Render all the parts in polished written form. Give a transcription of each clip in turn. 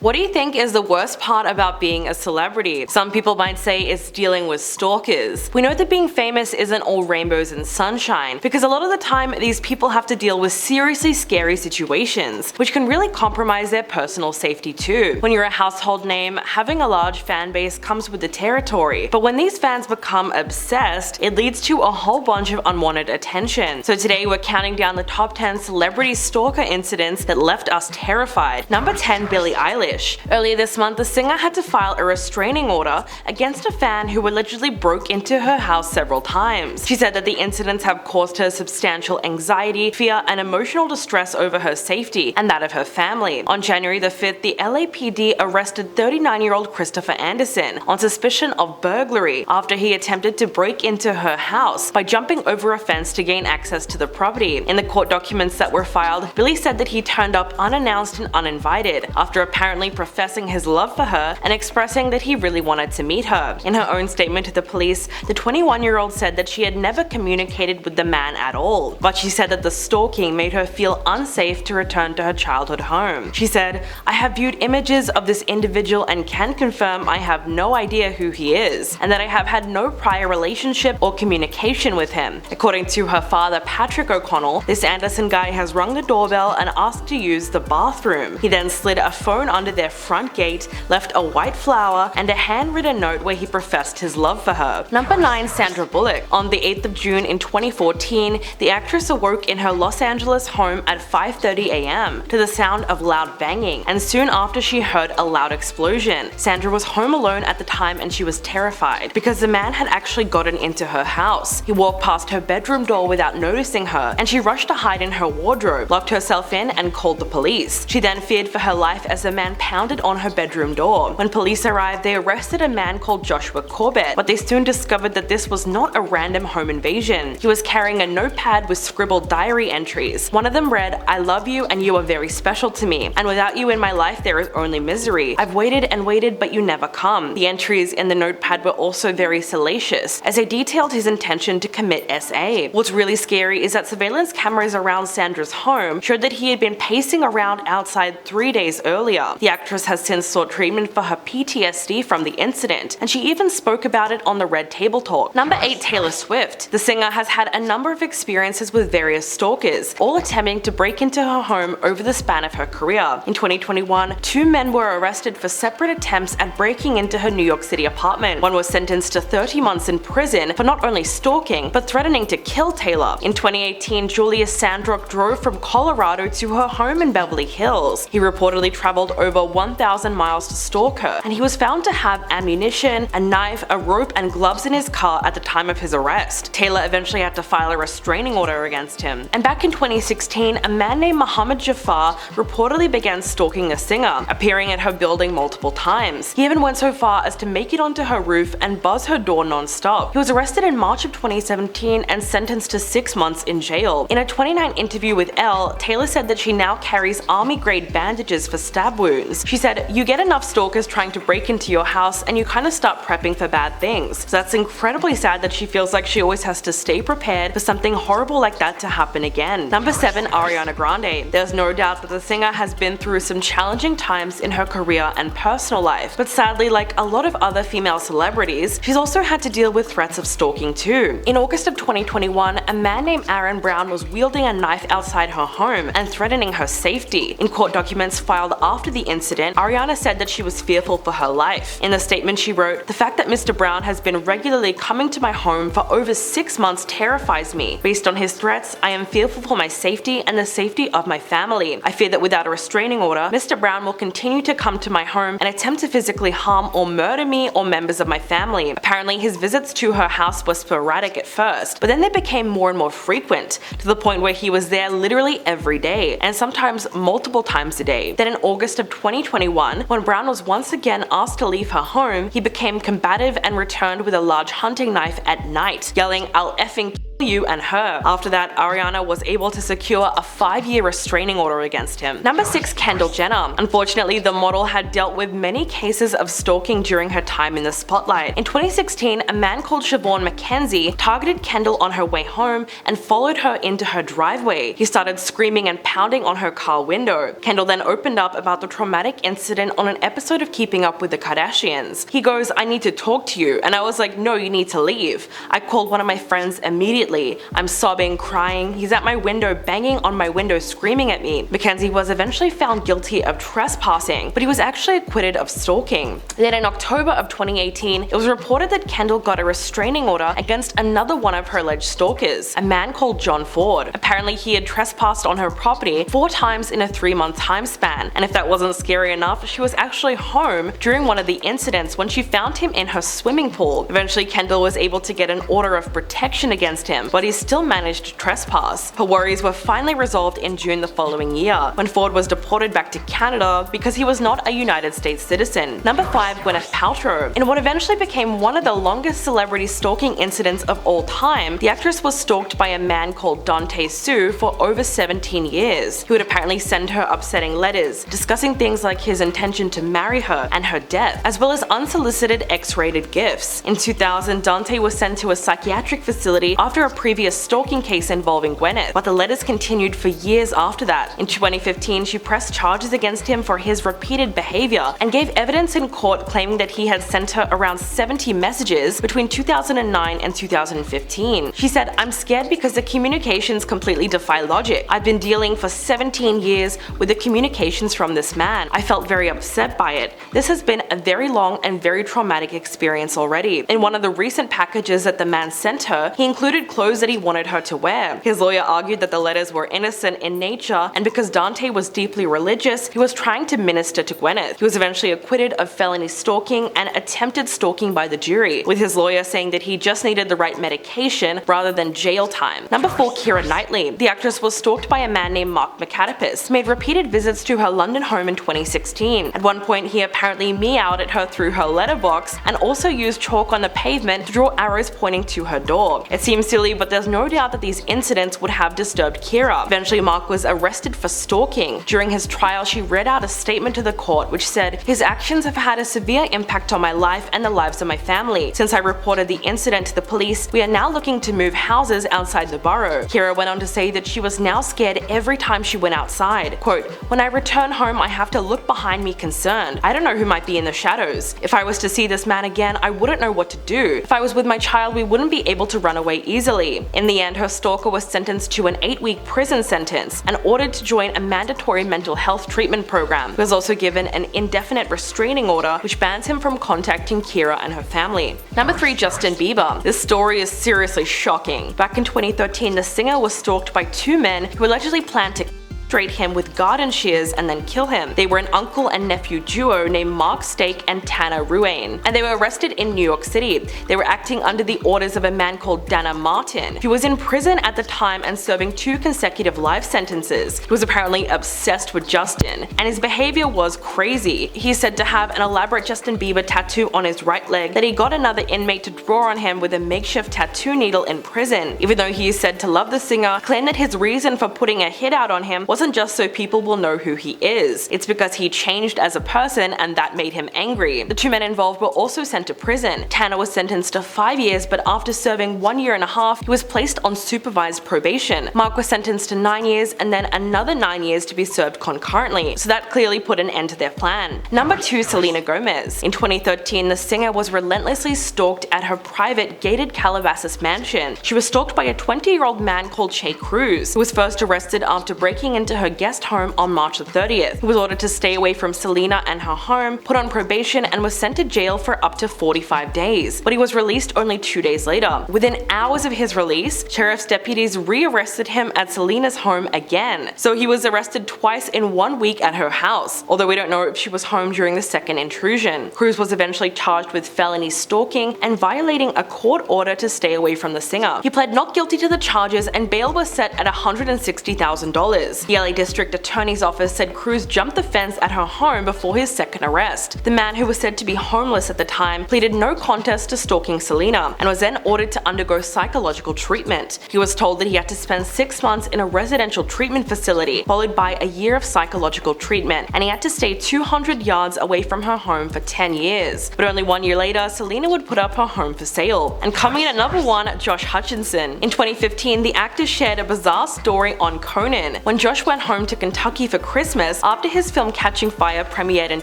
What do you think is the worst part about being a celebrity? Some people might say it's dealing with stalkers. We know that being famous isn't all rainbows and sunshine, because a lot of the time these people have to deal with seriously scary situations, which can really compromise their personal safety too. When you're a household name, having a large fan base comes with the territory, but when these fans become obsessed, it leads to a whole bunch of unwanted attention. So today we're counting down the top 10 celebrity stalker incidents that left us terrified. Number 10, Billie Eilish. Earlier this month, the singer had to file a restraining order against a fan who allegedly broke into her house several times. She said that the incidents have caused her substantial anxiety, fear, and emotional distress over her safety and that of her family. On January the 5th, the LAPD arrested 39-year-old Christopher Anderson on suspicion of burglary after he attempted to break into her house by jumping over a fence to gain access to the property. In the court documents that were filed, Billy said that he turned up unannounced and uninvited after apparently professing his love for her and expressing that he really wanted to meet her. In her own statement to the police, the 21-year-old said that she had never communicated with the man at all, but she said that the stalking made her feel unsafe to return to her childhood home. She said, "I have viewed images of this individual and can confirm I have no idea who he is, and that I have had no prior relationship or communication with him." According to her father, Patrick O'Connell, this Anderson guy has rung the doorbell and asked to use the bathroom. He then slid a phone under their front gate, left a white flower, and a handwritten note where he professed his love for her. Number 9, Sandra Bullock. On the 8th of June in 2014, the actress awoke in her Los Angeles home at 5:30 a.m. to the sound of loud banging, and soon after she heard a loud explosion. Sandra was home alone at the time and she was terrified because the man had actually gotten into her house. He walked past her bedroom door without noticing her, and she rushed to hide in her wardrobe, locked herself in, and called the police. She then feared for her life as the man pounded on her bedroom door. When police arrived, they arrested a man called Joshua Corbett, but they soon discovered that this was not a random home invasion. He was carrying a notepad with scribbled diary entries. One of them read, "I love you and you are very special to me, and without you in my life there is only misery. I've waited and waited but you never come." The entries in the notepad were also very salacious, as they detailed his intention to commit SA. What's really scary is that surveillance cameras around Sandra's home showed that he had been pacing around outside 3 days earlier. The actress has since sought treatment for her PTSD from the incident, and she even spoke about it on the Red Table Talk. Number 8, Taylor Swift. The singer has had a number of experiences with various stalkers, all attempting to break into her home over the span of her career. In 2021, 2 men were arrested for separate attempts at breaking into her New York City apartment. One was sentenced to 30 months in prison for not only stalking, but threatening to kill Taylor. In 2018, Julius Sandrock drove from Colorado to her home in Beverly Hills. He reportedly traveled over 1,000 miles to stalk her, and he was found to have ammunition, a knife, a rope, and gloves in his car at the time of his arrest. Taylor eventually had to file a restraining order against him. And back in 2016, a man named Muhammad Jafar reportedly began stalking the singer, appearing at her building multiple times. He even went so far as to make it onto her roof and buzz her door non-stop. He was arrested in March of 2017 and sentenced to 6 months in jail. In a 2019 interview with Elle, Taylor said that she now carries army-grade bandages for stab wounds. She said, "You get enough stalkers trying to break into your house and you kind of start prepping for bad things." So that's incredibly sad that she feels like she always has to stay prepared for something horrible like that to happen again. Number 7, Ariana Grande. There's no doubt that the singer has been through some challenging times in her career and personal life, but sadly, like a lot of other female celebrities, she's also had to deal with threats of stalking too. In August of 2021, a man named Aaron Brown was wielding a knife outside her home and threatening her safety. In court documents filed after the incident, Ariana said that she was fearful for her life. In the statement she wrote, "The fact that Mr. Brown has been regularly coming to my home for over 6 months terrifies me. Based on his threats, I am fearful for my safety and the safety of my family. I fear that without a restraining order, Mr. Brown will continue to come to my home and attempt to physically harm or murder me or members of my family." Apparently, his visits to her house were sporadic at first, but then they became more and more frequent, to the point where he was there literally every day, and sometimes multiple times a day. Then in August of 2021, when Brown was once again asked to leave her home, he became combative and returned with a large hunting knife at night, yelling, "I'll effing you and her. After that, Ariana was able to secure a 5-year restraining order against him. Number 6. Kendall Jenner. Unfortunately, the model had dealt with many cases of stalking during her time in the spotlight. In 2016, a man called Siobhan McKenzie targeted Kendall on her way home and followed her into her driveway. He started screaming and pounding on her car window. Kendall then opened up about the traumatic incident on an episode of Keeping Up with the Kardashians. He goes, "I need to talk to you," and I was like, "No, you need to leave." I called one of my friends immediately. I'm sobbing, crying. He's at my window, banging on my window, screaming at me. Mackenzie was eventually found guilty of trespassing, but he was actually acquitted of stalking. Then in October of 2018, it was reported that Kendall got a restraining order against another one of her alleged stalkers, a man called John Ford. Apparently, he had trespassed on her property 4 times in a 3-month time span, and if that wasn't scary enough, she was actually home during one of the incidents when she found him in her swimming pool. Eventually, Kendall was able to get an order of protection against him, but he still managed to trespass. Her worries were finally resolved in June the following year, when Ford was deported back to Canada because he was not a United States citizen. Number 5. Gwyneth Paltrow. In what eventually became one of the longest celebrity stalking incidents of all time, the actress was stalked by a man called Dante Sue for over 17 years. He would apparently send her upsetting letters, discussing things like his intention to marry her and her death, as well as unsolicited X-rated gifts. In 2000, Dante was sent to a psychiatric facility after a previous stalking case involving Gwyneth, but the letters continued for years after that. In 2015, she pressed charges against him for his repeated behavior and gave evidence in court claiming that he had sent her around 70 messages between 2009 and 2015. She said, "I'm scared because the communications completely defy logic. I've been dealing for 17 years with the communications from this man. I felt very upset by it. This has been a very long and very traumatic experience already." In one of the recent packages that the man sent her, he included clothes that he wanted her to wear. His lawyer argued that the letters were innocent in nature, and because Dante was deeply religious, he was trying to minister to Gwyneth. He was eventually acquitted of felony stalking and attempted stalking by the jury, with his lawyer saying that he just needed the right medication rather than jail time. Number 4. Keira Knightley. The actress was stalked by a man named Mark McAdipus, who made repeated visits to her London home in 2016. At one point, he apparently meowed at her through her letterbox and also used chalk on the pavement to draw arrows pointing to her door. It seems silly, but there's no doubt that these incidents would have disturbed Keira. Eventually, Mark was arrested for stalking. During his trial, she read out a statement to the court which said, "His actions have had a severe impact on my life and the lives of my family. Since I reported the incident to the police, we are now looking to move houses outside the borough." Keira went on to say that she was now scared every time she went outside. Quote, "When I return home, I have to look behind me concerned. I don't know who might be in the shadows. If I was to see this man again, I wouldn't know what to do. If I was with my child, we wouldn't be able to run away easily." In the end, her stalker was sentenced to an 8-week prison sentence and ordered to join a mandatory mental health treatment program. He was also given an indefinite restraining order which bans him from contacting Keira and her family. Number 3. Justin Bieber. This story is seriously shocking. Back in 2013, the singer was stalked by 2 men who allegedly planned to castrate him with garden shears and then kill him. They were an uncle and nephew duo named Mark Stake and Tanner Ruane, and they were arrested in New York City. They were acting under the orders of a man called Dana Martin. He was in prison at the time and serving 2 consecutive life sentences. He was apparently obsessed with Justin, and his behavior was crazy. He is said to have an elaborate Justin Bieber tattoo on his right leg that he got another inmate to draw on him with a makeshift tattoo needle in prison. Even though he is said to love the singer, claimed that his reason for putting a hit out on him wasn't just so people will know who he is. It's because he changed as a person and that made him angry. The 2 men involved were also sent to prison. Tanner was sentenced to 5 years, but after serving 1 year and a half, he was placed on supervised probation. Mark was sentenced to 9 years and then another 9 years to be served concurrently, so that clearly put an end to their plan. Number 2. Selena Gomez. In 2013, the singer was relentlessly stalked at her private gated Calabasas mansion. She was stalked by a 20-year-old man called Che Cruz, who was first arrested after breaking into her guest home on March 30th. He was ordered to stay away from Selena and her home, put on probation, and was sent to jail for up to 45 days. But he was released only 2 days later. Within hours of his release, sheriff's deputies re-arrested him at Selena's home again. So he was arrested twice in 1 week at her house, although we don't know if she was home during the second intrusion. Cruz was eventually charged with felony stalking and violating a court order to stay away from the singer. He pled not guilty to the charges and bail was set at $160,000. He The LA District Attorney's Office said Cruz jumped the fence at her home before his second arrest. The man, who was said to be homeless at the time, pleaded no contest to stalking Selena and was then ordered to undergo psychological treatment. He was told that he had to spend 6 months in a residential treatment facility, followed by a year of psychological treatment, and he had to stay 200 yards away from her home for 10 years. But only 1 year later, Selena would put up her home for sale. And coming in at number 1, Josh Hutcherson. In 2015, the actor shared a bizarre story on Conan. When Josh went home to Kentucky for Christmas after his film Catching Fire premiered in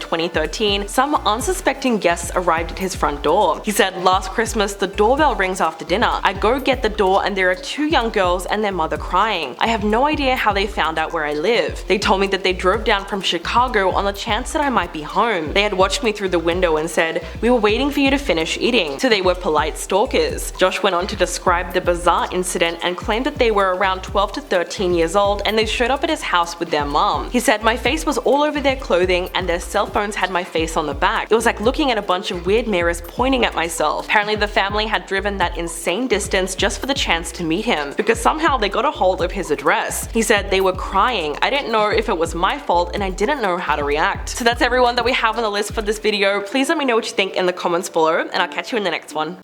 2013, some unsuspecting guests arrived at his front door. He said, "Last Christmas, the doorbell rings after dinner. I go get the door and there are 2 young girls and their mother crying. I have no idea how they found out where I live. They told me that they drove down from Chicago on the chance that I might be home. They had watched me through the window and said, 'We were waiting for you to finish eating.' So they were polite stalkers." Josh went on to describe the bizarre incident and claimed that they were around 12 to 13 years old and they showed up at his house with their mom. He said, "My face was all over their clothing and their cell phones had my face on the back. It was like looking at a bunch of weird mirrors pointing at myself." Apparently the family had driven that insane distance just for the chance to meet him, because somehow they got a hold of his address. He said, "They were crying. I didn't know if it was my fault and I didn't know how to react." So that's everyone that we have on the list for this video. Please let me know what you think in the comments below, and I'll catch you in the next one.